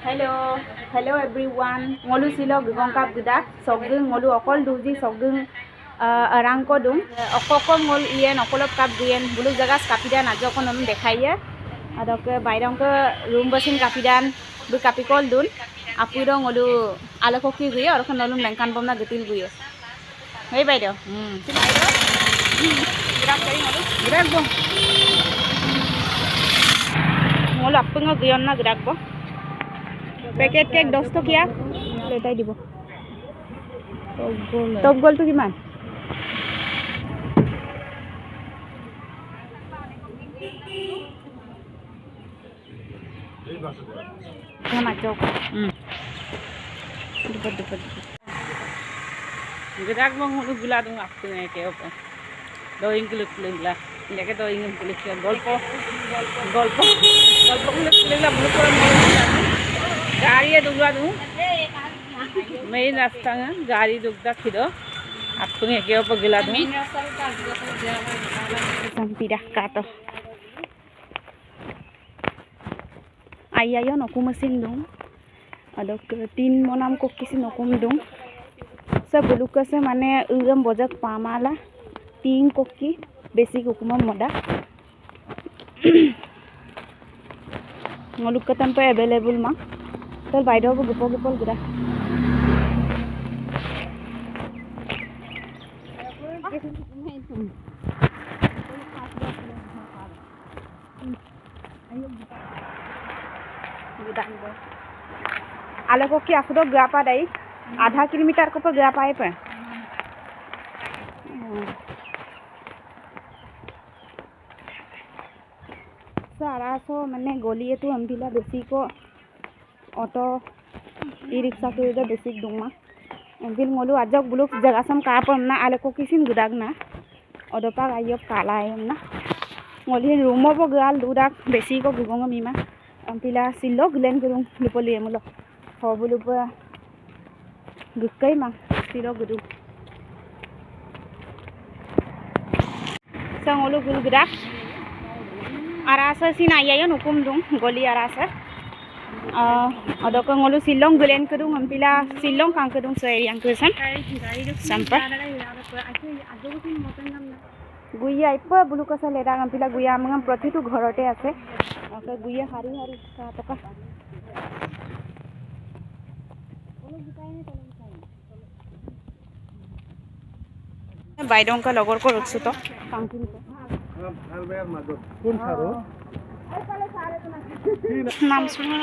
Hello everyone. Ngolu silo gongkap geda. Sogeng ngolu okol duji sogeng arangko dung. Okoko ngol ien okolop kap guyen. Bulu jagas kapidan ajo kon om dekhai ya. Adok bairang ke room basin kapidan bu kapikol dun. Apiro ngolu alakoki guye or kon nolum lengkan bomna getil guye. Hei baydo. Baydo. Gerak kari ngolu. Gerak bom. Ngolu appenga guyon na gerak bom. Packet cake 10 तो किया लेताई দিব top goal तो किमान macho दुपट gerak bang hulu gula dung aku nih kayak apa doing kuluk lah ini kayak doing kuluk ya golpo kuluk lah bulu kurang गाड़ी दुगला दूँ main रास्ता है गाड़ी दुगदा खिदो आप तुम एक ऊपर गिला दूँ संपीड़ा काटो आया नोकु मशीन दूँ अदक 3 मोनाम को किसी नोकुम दूँ सब बुलुक से माने उगम बजक पामाला 3 कोकी बेसिक हुकुम मोड़ा ngoluk ke tempat available mah tel baydo bu gepol geda आले को की आखुदो गया पा दाई आधा किलोमीटर को पर गया पाए पे सारा सो मैंने गोली तो हम दिला बेसी को ऑटो ई रिक्शा के उधर बेसी दूंगा एंबिल मोलू आजक बुलुक जगह सम का पर ना आले को किसिन गुदाग ना ओदपा आयो काला है ना मोली रूमो को गाल दुदाक बेसी को गुगंग मीमा एंपिला सिलो ग्लेन करूं लिपोली मुलो हो बुलु प गुक्कै मा सिलो गुदु संगोलु गुल गुदाक आरासा sin ayayon hukum dung goli arasa adok ngolu silong gulen kedung hampila silong kang kedung so yang kesan sampai guya ipa bulu kasa leda hampila guya mangam प्रतिटु घरते আছে ओके गुया हारी का टका বাইডং का লগৰ को ৰখছো তো কাংকিন नाम सुनो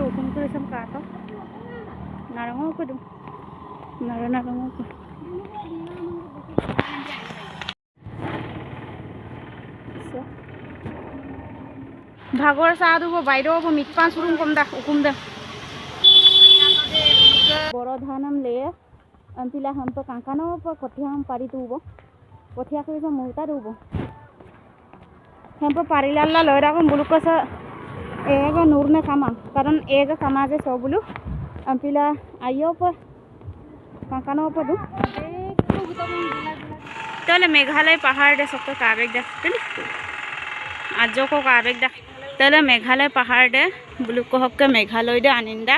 hukum tuh sam kato narango ko dum narango ko भागोर साधु वो बाइरो वो मिटपान सुरुम कम दा हुकुम दा बड़ो धानम ले अंतिला हम तो कांकानो पर कथिया हम पारी तुबो कथिया के से मुहता दुबो हम पर पारिलाला लयरा को बुलुक स एगा नूर ने कामा कारण एगा कामा जे सब बुलु अंतिला आयो पर कांकानो पर दु तले मेघालय पहाड़ दे सब तो काबेक दा आजो को काबेक दा तले मेघालय पहाड़ दे बुलुक को हक मेघालय दे आनिंदा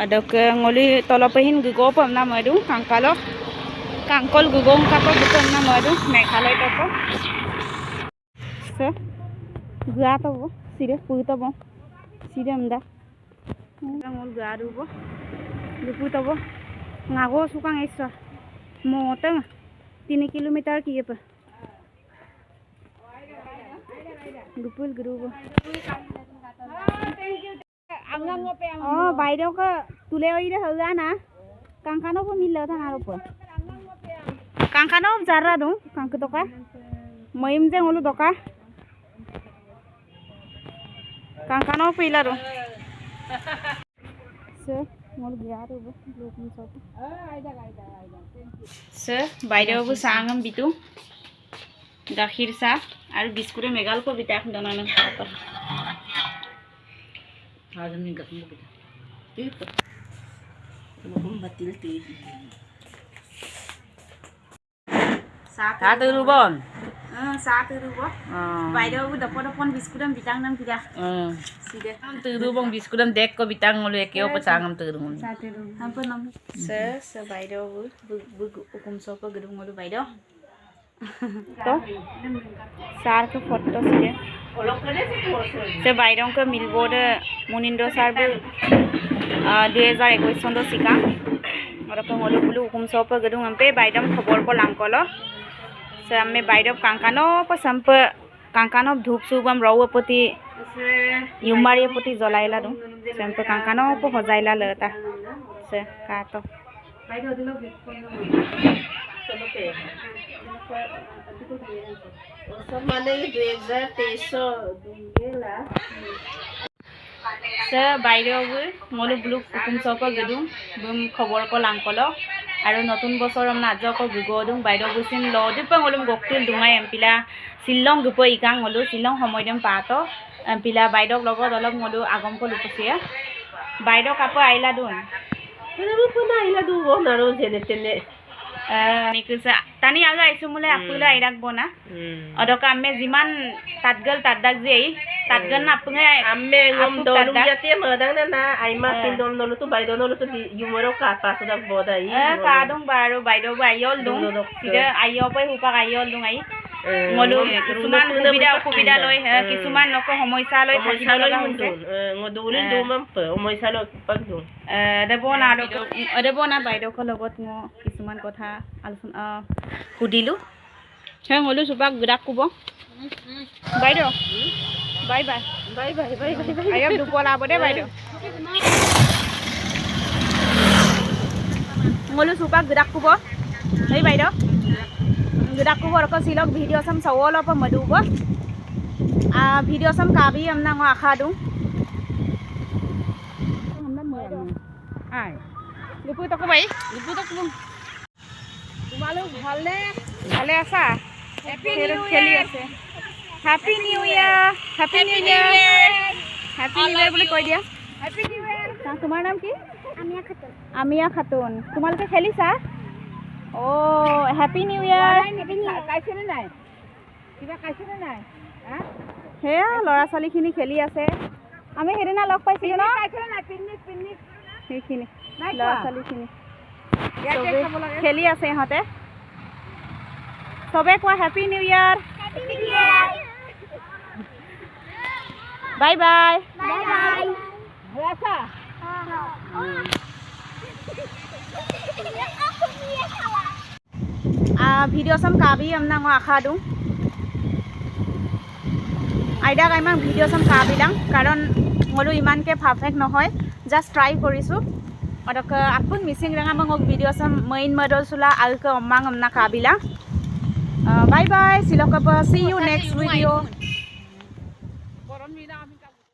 अदक ngoli tolopehin gugo pamna madu kangkalo kangkol gugong kapo bukan na madu Meghalaya to se gua to bo sire pu to bo sire amda ngol garu bo lupu to bo ngago sukang isa moteng 3 kilometer kiye pa gupul guru bo oh বাইরে को তুলে ওইরে হগা না কাঙ্কানো को मिल था नारो पर कांकानो Zara दो कांक दोका मयम जे ngolu दोका कांकानो पिला दो से ngol gya रो लोक नि सब से বাইরে को सांगम बितु गाखिर सा আৰু বিস্কুটে মেঘাল কবিতা এখন জানানে Sa turubon. চাহ ৰুব বাইদেউ দপন বিস্কুট বিটাং নাম কিবা Turubong biskudan dek ko bitang ngulu ekyo pacangam turubong. Hampir nam se বাইদেউ hukum sopo gedung ngulu বাইদেউ तो सार के फोटो से से বাইদেউ के मिलबोर्ड मुनिंदो सार 2021 चंदो सिका और को ngulu bulu hukum sopo gedung ampe বাইদেউ खबर को langkolo से हमें বাইদেউ कांकानो को संप कांकानो धूप सुबम रौपति युमारी पति जलाइला दु संप कांकानो को हजाइला लता से का तो বাইদেউ दिलो Mana 2023 বাইদেউ ngolu bulu hukum sopo gedung bum खबर को langkolo আৰু নতুন বছৰ নাজক গুগদুং বাইদেউ বুচিন লদিপা ngolum গকটিল দুমাই এমপিলা শিলং গুপ ইকাং ngolu শিলং সময়দম পাতো এমপিলা বাইদেউ লগত অলপ ngolu আগম ko lupusia বাইদেউ কাপ আইলা দুন Kenapa pernah ila dulu naruh jene tene. নিকুসা তানি আগা আইছো মুলে আপুলা আইরাক বনা অদকা আম্মে জিমান তাতগল তাতদাক যেই তাতগল না আপুঙে Amme ngom dolu jati madang na aima pindom nolu tu baido nolu tu yumoro ka pa sudah boda i. কাদুং বাৰো বাইদেউ বাইয়ল দুং সিদে আইয় পই হুপা আইয়ল দুং আই ngolu কিছুমান সুবিধা লৈ কিছুমান নক সমস্যা লৈ থাকিব লগা হৈছে ngodulin dumam pe omoisalo pagdu দেবনা বাইদেউক লগত মই কিছুমান কথা আলোচনা সুধিলো হে ngolu সুপাক গুদাক কুব বাইদেউ বাই বাই আইয়া দুপলা বদে বাইদেউ ngolu সুপাক গুদাক কুব হেই বাইদেউ गुदाक को रको सिलक वीडियो सम सवल प मदुब वीडियो सम काबी हमना ngo आखा दु हमना मरम आय लुपु तक भाई लुपु तक तुम्हारे ভালে আছা happy new year happy new year বলি কই দিয়া হ্যাপি নিউ ইয়ার তোমার নাম কি আমিয়া খাতুন তোমালকে খেলিছা ও হ্যাপি নিউ ইয়ার কাইছেনে নাই কিবা কাইছেনে নাই হে লৰা ছোৱালীখিনি খেলি আছে আমি হেদিনা লগ পাইছিলো ন কাইছেনে নাই পিকনিক সেইখিনি লৰা ছোৱালীখিনি খেলি আছে ইহঁতে সবে কোৱা happy new year bye bye হৈ আছা वीडियो सम काबी हमना ngo आखा दु आइडा गाइमा वीडियो सम काबी दां कारण ngolu इमान के परफेक्ट নহয় जस्ट ट्राई करिसु अदक आपुन मिसिंग रंगा मंग वीडियो सम मेन मॉडल सुला अलक अम्मांग हमना काबिला बाय बाय सिलक सी यू नेक्स्ट वीडियो